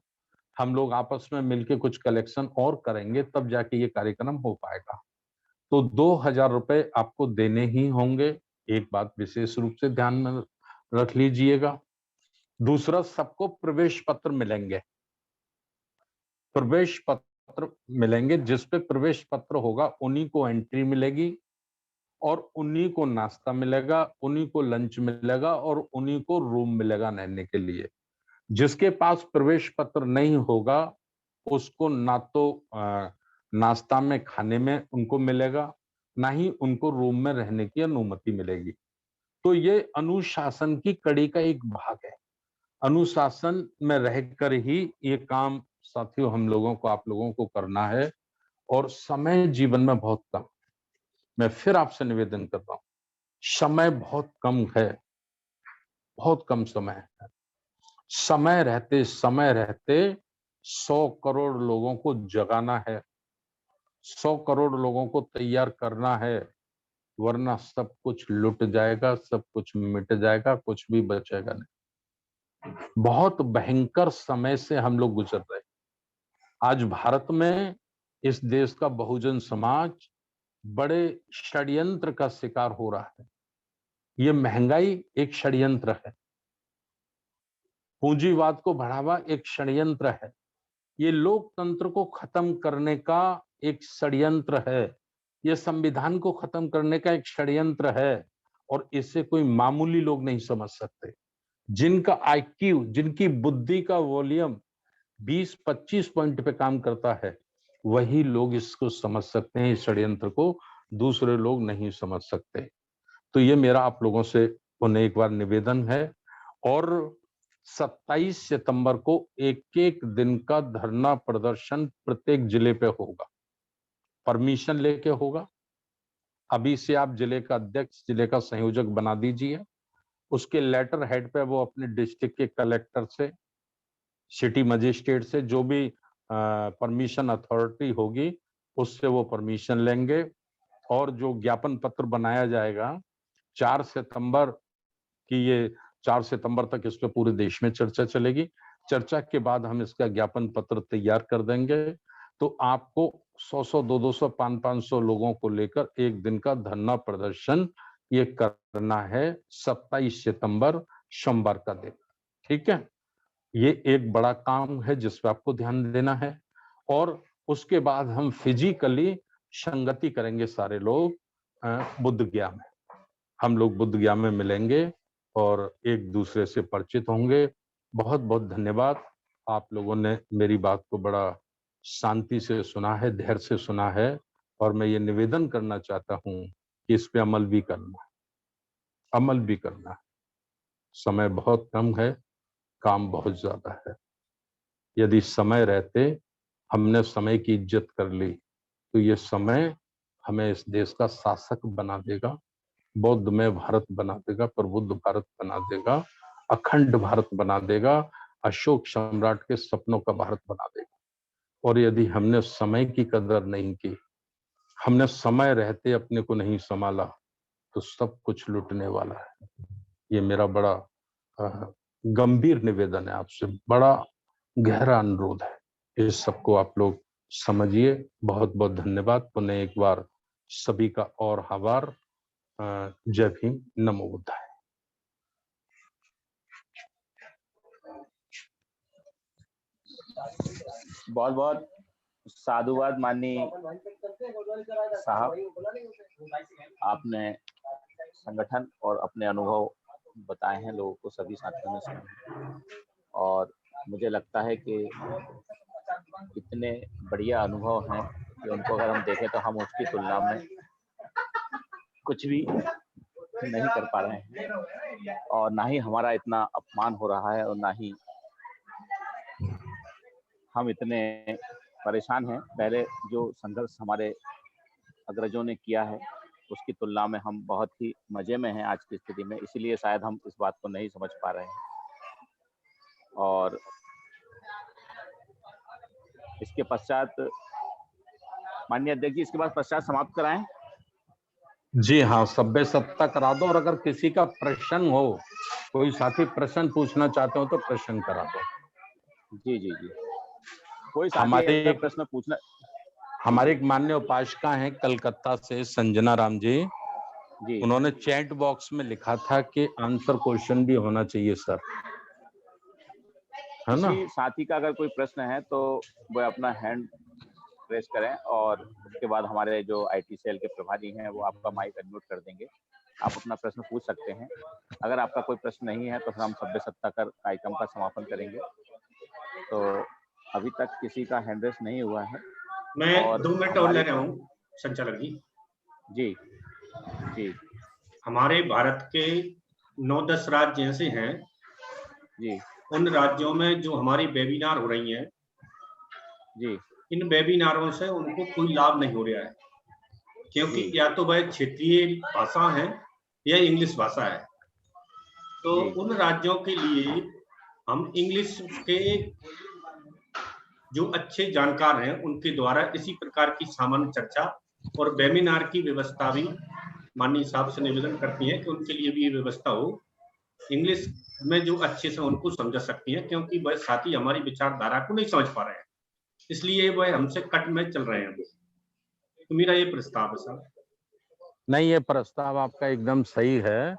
हम लोग आपस में मिलके कुछ कलेक्शन और करेंगे, तब जाके ये कार्यक्रम हो पाएगा। तो 2,000 रुपए आपको देने ही होंगे। एक बात विशेष रूप से ध्यान में रख लीजिएगा। दूसरा, सबको प्रवेश पत्र मिलेंगे। प्रवेश पत्र मिलेंगे, जिस पे प्रवेश पत्र होगा उन्हीं को एंट्री मिलेगी और उन्हीं को नाश्ता मिलेगा, उन्हीं को लंच मिलेगा और उन्हीं को रूम मिलेगा रहने के लिए। जिसके पास प्रवेश पत्र नहीं होगा, उसको ना तो नाश्ता में खाने में उनको मिलेगा, ना ही उनको रूम में रहने की अनुमति मिलेगी। तो ये अनुशासन की कड़ी का एक भाग है। अनुशासन में रहकर ही ये काम साथियों हम लोगों को, आप लोगों को करना है और समय जीवन में बहुत कम। मैं फिर आपसे निवेदन कर रहा हूँ, समय बहुत कम है, बहुत कम समय है। समय रहते 100 करोड़ लोगों को जगाना है, 100 करोड़ लोगों को तैयार करना है, वरना सब कुछ लुट जाएगा, सब कुछ मिट जाएगा, कुछ भी बचेगा नहीं। बहुत भयंकर समय से हम लोग गुजर रहे हैं। आज भारत में इस देश का बहुजन समाज बड़े षड्यंत्र का शिकार हो रहा है। ये महंगाई एक षड्यंत्र है, पूंजीवाद को बढ़ावा एक षड्यंत्र है, ये लोकतंत्र को खत्म करने का एक षड्यंत्र है, ये संविधान को खत्म करने का एक षड्यंत्र है और इसे कोई मामूली लोग नहीं समझ सकते। जिनका आईक्यू, जिनकी बुद्धि का वॉल्यूम 20-25 पॉइंट पे काम करता है, वही लोग इसको समझ सकते हैं, इस षड्यंत्र को दूसरे लोग नहीं समझ सकते। तो ये मेरा आप लोगों से पुनः एक बार निवेदन है। और 27 सितंबर को एक-एक दिन का धरना प्रदर्शन प्रत्येक जिले पे होगा, परमिशन लेके होगा। अभी से आप जिले का अध्यक्ष, जिले का संयोजक बना दीजिए। उसके लेटर हेड पे वो अपने डिस्ट्रिक्ट के कलेक्टर से, सिटी मजिस्ट्रेट से, जो भी परमिशन अथॉरिटी होगी उससे वो परमिशन लेंगे और जो ज्ञापन पत्र बनाया जाएगा 4 सितंबर की, ये 4 सितंबर तक इस पे पूरे देश में चर्चा चलेगी। चर्चा के बाद हम इसका ज्ञापन पत्र तैयार कर देंगे। तो आपको 100-100, 200-200, 500-500 लोगों को लेकर एक दिन का धरना प्रदर्शन ये करना है 27 सितंबर सोमवार का दिन। ठीक है, ये एक बड़ा काम है जिस पे आपको ध्यान देना है। और उसके बाद हम फिजिकली संगति करेंगे सारे लोग बुद्ध गया में। हम लोग बुद्ध गया में मिलेंगे और एक दूसरे से परिचित होंगे। बहुत बहुत धन्यवाद, आप लोगों ने मेरी बात को बड़ा शांति से सुना है, धैर्य से सुना है। और मैं ये निवेदन करना चाहता हूँ कि इस पे अमल भी करना है। समय बहुत कम है, काम बहुत ज्यादा है। यदि समय रहते हमने समय की इज्जत कर ली तो ये समय हमें इस देश का शासक बना देगा, बौद्धमय भारत बना देगा, प्रबुद्ध भारत बना देगा, अखंड भारत बना देगा, अशोक सम्राट के सपनों का भारत बना देगा। और यदि हमने समय की कदर नहीं की, हमने समय रहते अपने को नहीं संभाला, तो सब कुछ लुटने वाला है। ये मेरा बड़ा गंभीर निवेदन है आपसे, बड़ा गहरा अनुरोध है। इस सबको आप लोग समझिए। बहुत बहुत धन्यवाद पुनः एक बार सभी का और आभार। जय भीम, नमो बुद्धाय। बहुत बहुत साधुवाद माननीय साहब, आपने संगठन और अपने अनुभव बताए हैं लोगों को, सभी साथियों ने सुना। और मुझे लगता है कि इतने बढ़िया अनुभव हैं कि उनको अगर हम देखें तो हम उसकी तुलना में कुछ भी नहीं कर पा रहे हैं, और ना ही हमारा इतना अपमान हो रहा है और ना ही हम इतने परेशान हैं। पहले जो संघर्ष हमारे अग्रजों ने किया है उसकी तुलना में हम बहुत ही मजे में हैं आज की स्थिति में, इसीलिए शायद हम इस बात को नहीं समझ पा रहे हैं। और इसके पश्चात माननीय अध्यक्ष जी, इसके बाद पश्चात समाप्त कराएं। जी हाँ, सभ्य सत्ता करा दो। और अगर किसी का प्रश्न हो, कोई साथी प्रश्न पूछना चाहते हो तो प्रश्न करा दो। जी जी जी, कोई साथी अगर प्रश्न पूछना। हमारे एक माननीय उपासिका हैं कलकत्ता से, संजना राम जी, उन्होंने चैट बॉक्स में लिखा था कि आंसर क्वेश्चन भी होना चाहिए सर, है ना? किसी साथी का अगर कोई प्रश्न है तो वो अपना हैंड रेस करें और उसके बाद हमारे जो आईटी सेल के प्रभारी हैं वो आपका माइक अनम्यूट कर देंगे, आप अपना प्रश्न पूछ सकते हैं। अगर आपका कोई प्रश्न नहीं है तो फिर हम सभ्य सत्ता कर कार्यक्रम का समापन करेंगे। तो अभी तक किसी का हैंड रेस नहीं हुआ है। मैं 2 मिनट और ले रहा हूँ संचालक जी। जी जी, हमारे भारत के 9-10 राज्य ऐसे हैं जी, उन राज्यों में जो हमारी वेबिनार हो रही हैं जी, इन वेबिनारों से उनको कोई लाभ नहीं हो रहा है, क्योंकि या तो वह क्षेत्रीय भाषा है या इंग्लिश भाषा है। तो उन राज्यों के लिए हम इंग्लिश के जो अच्छे जानकार हैं उनके द्वारा इसी प्रकार की सामान्य चर्चा और वेबिनार की व्यवस्था भी माननीय साहब से निवेदन करती हैं कि उनके लिए भी ये व्यवस्था हो, इंग्लिश में जो अच्छे से उनको समझ सकती हैं, क्योंकि वह साथी हमारी विचारधारा को नहीं समझ पा रहे हैं, इसलिए वह हमसे कट में चल रहे हैं। तो मेरा ये प्रस्ताव है साहब। नहीं, ये प्रस्ताव आपका एकदम सही है।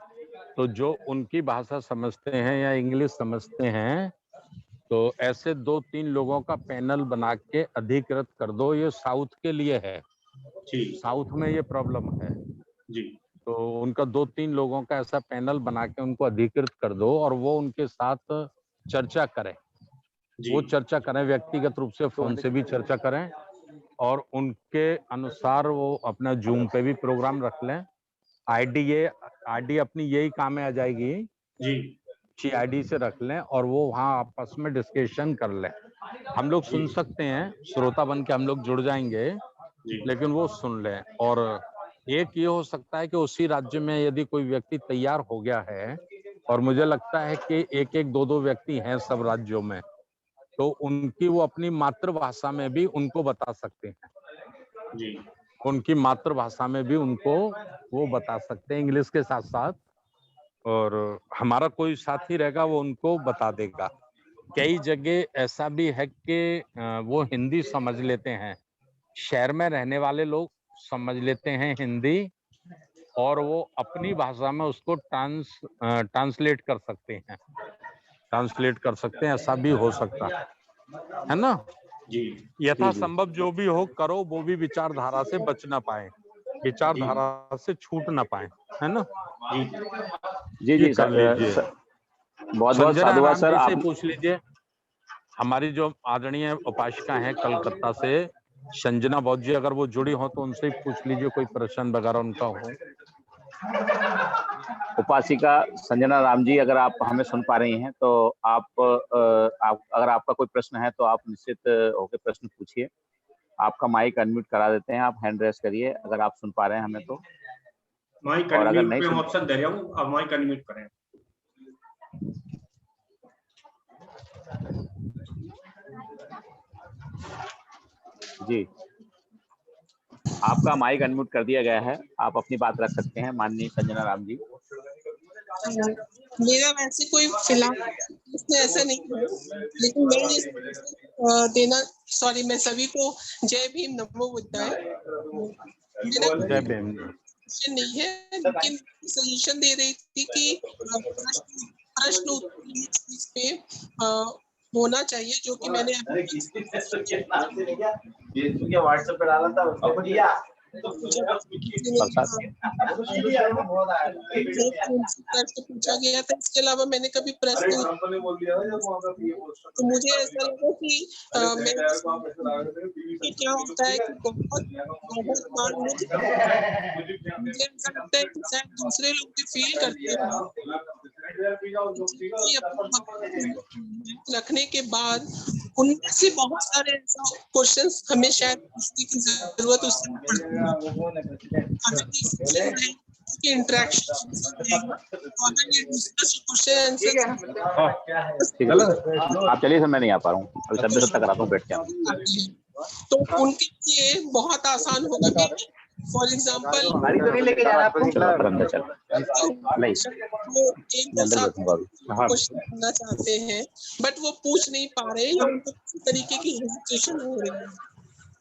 तो जो उनकी भाषा समझते हैं या इंग्लिश समझते हैं, तो ऐसे 2-3 लोगों का पैनल बना के अधिकृत कर दो। ये साउथ के लिए है, साउथ में ये प्रॉब्लम है जी। तो उनका 2-3 लोगों का ऐसा पैनल बना के उनको अधिकृत कर दो और वो उनके साथ चर्चा करें। वो चर्चा करें, व्यक्तिगत रूप से फोन से भी चर्चा करें और उनके अनुसार वो अपना जूम पे भी प्रोग्राम रख लें। आईडी अपनी यही काम में आ जाएगी जी, आईडी से रख लें और वो वहाँ आपस में डिस्कशन कर लें। हम लोग सुन सकते हैं, श्रोता बन के हम लोग जुड़ जाएंगे, लेकिन वो सुन लें। और एक ये हो सकता है कि उसी राज्य में यदि कोई व्यक्ति तैयार हो गया है, और मुझे लगता है कि 1-1, 2-2 व्यक्ति हैं सब राज्यों में, तो उनकी वो अपनी मातृभाषा में भी उनको बता सकते हैं। जी। उनकी मातृभाषा में भी उनको वो बता सकते हैं इंग्लिश के साथ साथ, और हमारा कोई साथी रहेगा वो उनको बता देगा। कई जगह ऐसा भी है कि वो हिंदी समझ लेते हैं, शहर में रहने वाले लोग समझ लेते हैं हिंदी, और वो अपनी भाषा में उसको ट्रांसलेट कर सकते हैं, ऐसा भी हो सकता है ना। जी यथासंभव जो भी हो करो, वो भी विचारधारा से बच ना पाए, विचारधारा से छूट ना पाए, है ना। जी जी ये जी कर लीजिए। बहुत बहुत संजना साधुवाद राम सर। जी से आप पूछ लीजिए, हमारी जो आदरणीय उपासिका हैं कलकत्ता से, संजना बौद्ध जी, अगर वो जुड़ी हो तो उनसे ही पूछ लीजिए, कोई प्रश्न वगैरह उनका हो। उपासिका संजना राम जी, अगर आप हमें सुन पा रही हैं तो आप अगर आपका कोई प्रश्न है तो आप निश्चित होकर प्रश्न पूछिए। आपका माइक अनम्यूट करा देते हैं, आप हैंड रेस करिए अगर आप सुन पा रहे हैं हमें तो। माइक और अगर अनम्यूट नहीं पे सुन, ऑप्शन दे रहा हूँ, आप माइक अनम्यूट करें। जी आपका माइक अनम्यूट कर दिया गया है, आप अपनी बात रख सकते हैं माननीय संजना राम जी। मेरा वैसे कोई फिलहाल इसमें ऐसा नहीं है, लेकिन मैं ये देना, सॉरी, मैं सभी को जय भीम नमो बुद्धाय। मेरा जय भीम। क्वेश्चन नहीं है, लेकिन सजेशन दे रही थी कि प्रश्न उत्तर इस चीज पे होना चाहिए, जो कि मैंने व्हाट्सएप पे डाला था प्रश्न पूछा गया था। इसके अलावा मैंने कभी प्रश्न, तो मुझे ऐसा लगा कि क्या होता है कि बहुत बार मुझे ऐसा लगता है कि शायद दूसरे लोग भी फील करते हैं कि रखने के बाद उनमें से बहुत सारे ऐसा क्वेश्चंस हमें शायद पूछने की जरूरत उस समय पड़ती है। अगर ये इंटरेक्शन अगर ये क्वेश्चन आंसर, आप चलिए सर, मैं नहीं आ पा रहा हूँ अभी, तब तक कराता हूँ बैठ के। तो उनके लिए बहुत आसान होगा कि फॉर एग्जाम्पल अंदर चल नहीं, एक दो साथ क्वेश्चन करना चाहते हैं बट वो पूछ नहीं पा रहे या उनको किसी तरीके की हेजिटेशन हो रही है,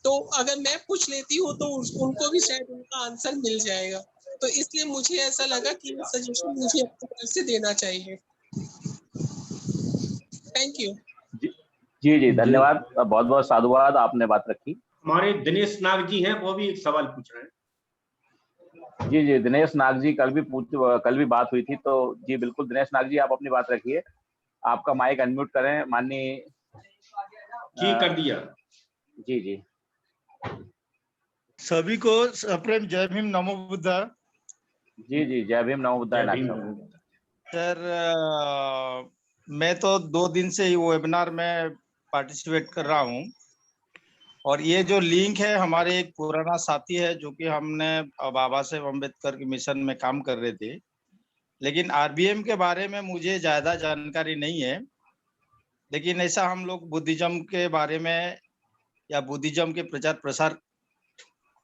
तो अगर मैं पूछ लेती हूँ तो उनको भी शायद उनका आंसर मिल जाएगा। तो इसलिए मुझे ऐसा लगा कि ये सजेशन मुझे अपनी तरफ से देना चाहिए। Thank you. जी जी धन्यवाद, बहुत बहुत साधुवाद, आपने बात रखी। हमारे दिनेश नाग जी हैं, वो भी एक सवाल पूछ रहे हैं। जी जी दिनेश नाग जी, कल भी बात हुई थी, तो जी बिल्कुल दिनेश नाग जी आप अपनी बात रखिए। आपका माइक अनम्यूट करें माननीय जी, कर दिया। जी जी सभी को सप्रेम जय भीम नमो बुद्धा। जी जी जय भीम नमो बुद्धाय। सर मैं तो 2 दिन से ही वेबिनार में पार्टिसिपेट कर रहा हूँ, और ये जो लिंक है, हमारे एक पुराना साथी है जो कि हमने बाबा साहेब अम्बेडकर के मिशन में काम कर रहे थे, लेकिन आरबीएम के बारे में मुझे ज्यादा जानकारी नहीं है। लेकिन ऐसा हम लोग बुद्धिज्म के बारे में या बुद्धिज्म के प्रचार प्रसार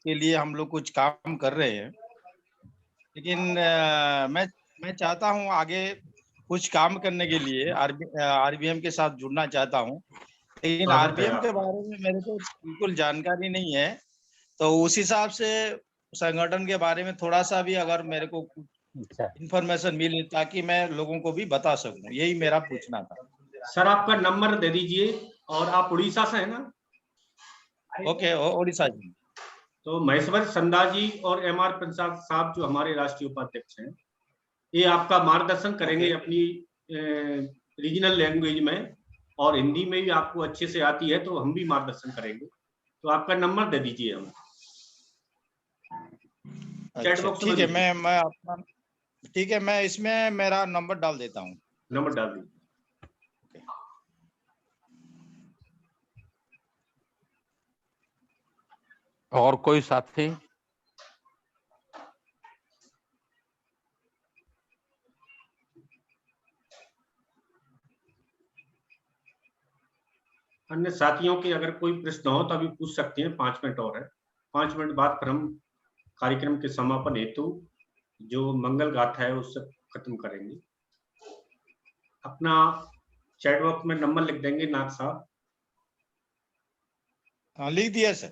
के लिए हम लोग कुछ काम कर रहे हैं, लेकिन मैं चाहता हूं आगे कुछ काम करने के लिए आरबीएम के साथ जुड़ना चाहता हूं, लेकिन आरबीएम के बारे में मेरे को बिल्कुल जानकारी नहीं है। तो उस हिसाब से संगठन के बारे में थोड़ा सा भी अगर मेरे को इंफॉर्मेशन मिले ताकि मैं लोगों को भी बता सकूं, यही मेरा पूछना था। सर आपका नंबर दे दीजिए, और आप उड़ीसा से है ना? ओके, ओडिशा जी। तो महेश्वर संदा जी और एमआर प्रसाद साहब जो हमारे राष्ट्रीय उपाध्यक्ष हैं, ये आपका मार्गदर्शन करेंगे अपनी रीजनल लैंग्वेज में, और हिंदी में भी आपको अच्छे से आती है तो हम भी मार्गदर्शन करेंगे। तो आपका नंबर दे दीजिए हम चैट बॉक्स में। ठीक है, मैं अपना, ठीक है, मैं इसमें मेरा नंबर डाल देता हूँ। नंबर डाल दीजिए। और कोई साथी? अन्य साथियों के अगर कोई प्रश्न हो तो अभी पूछ सकते हैं, 5 मिनट और है। 5 मिनट बाद फिर हम कार्यक्रम के समापन हेतु जो मंगल गाथा है उससे खत्म करेंगे। अपना चैट बॉक्स में नंबर लिख देंगे नाथ साहब। हाँ, लिख दिया सर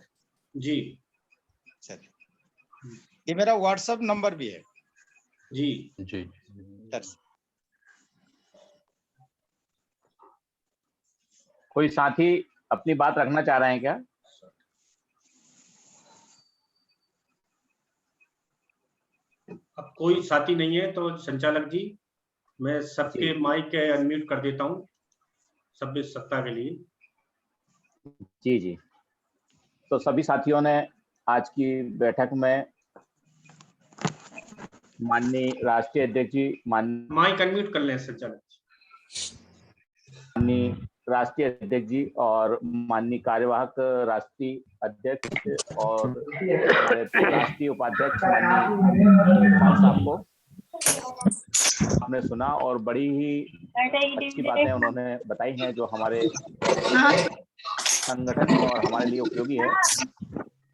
जी। सर ये मेरा व्हाट्सएप नंबर भी है जी जी। सर। कोई साथी अपनी बात रखना चाह रहे हैं क्या? अब कोई साथी नहीं है तो संचालक जी मैं सबके माइक अनम्यूट कर देता हूँ सभ्य सत्ता के लिए। जी जी। तो सभी साथियों ने आज की बैठक में माननीय राष्ट्रीय अध्यक्ष जी, माइक अनम्यूट कर लें संचालक जी। माननीय राष्ट्रीय अध्यक्ष जी और माननीय कार्यवाहक राष्ट्रीय अध्यक्ष और हमारे राष्ट्रीय उपाध्यक्ष माननीय खान साहब को हमने सुना और बड़ी ही अच्छी बातें उन्होंने बताई हैं जो हमारे संगठन और हमारे लिए उपयोगी है।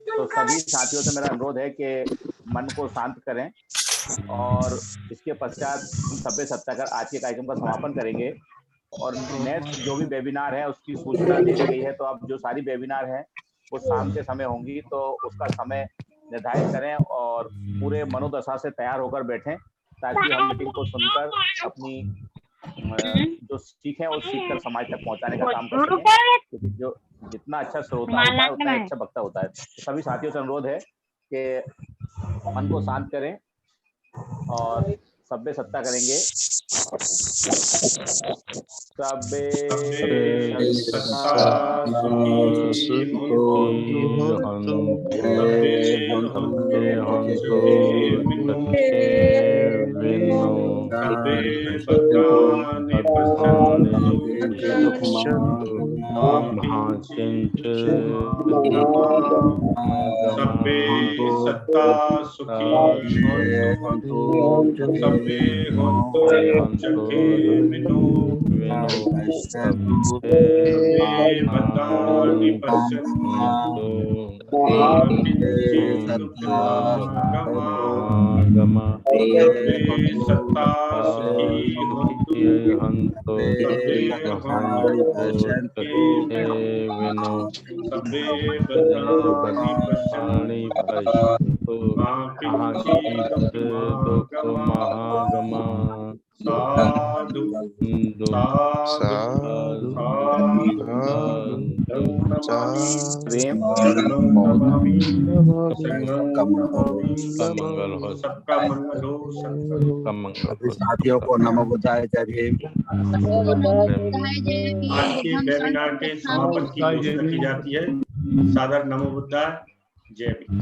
तो सभी साथियों से मेरा अनुरोध है कि मन को शांत करें और इसके पश्चात हम सभ्य सत्ता कर आज के कार्यक्रम का समापन करेंगे। और नेक्स्ट जो भी वेबिनार है उसकी सूचना दे दी गई है, तो अब जो सारी वेबिनार है वो शाम के समय होंगी, तो उसका समय निर्धारित करें और पूरे मनोदशा से तैयार होकर बैठें ताकि हम मीटिंग को सुनकर अपनी जो सीखें उस सीख कर समाज तक पहुंचाने का काम कर सकें, क्योंकि जो जितना अच्छा श्रोता होता है उतना अच्छा वक्ता होता है। तो सभी साथियों से अनुरोध है कि मन को शांत करें और सभ्य सत्ता करेंगे। सभ्य सत्ता सुखी साधु साधु सबका मंगल हो। साथियों को नमो बुद्धाय जय भीम। आज के वेबिनार के समापन की घोषणा की जाती है। सादर नमो बुद्धाय जय भीम।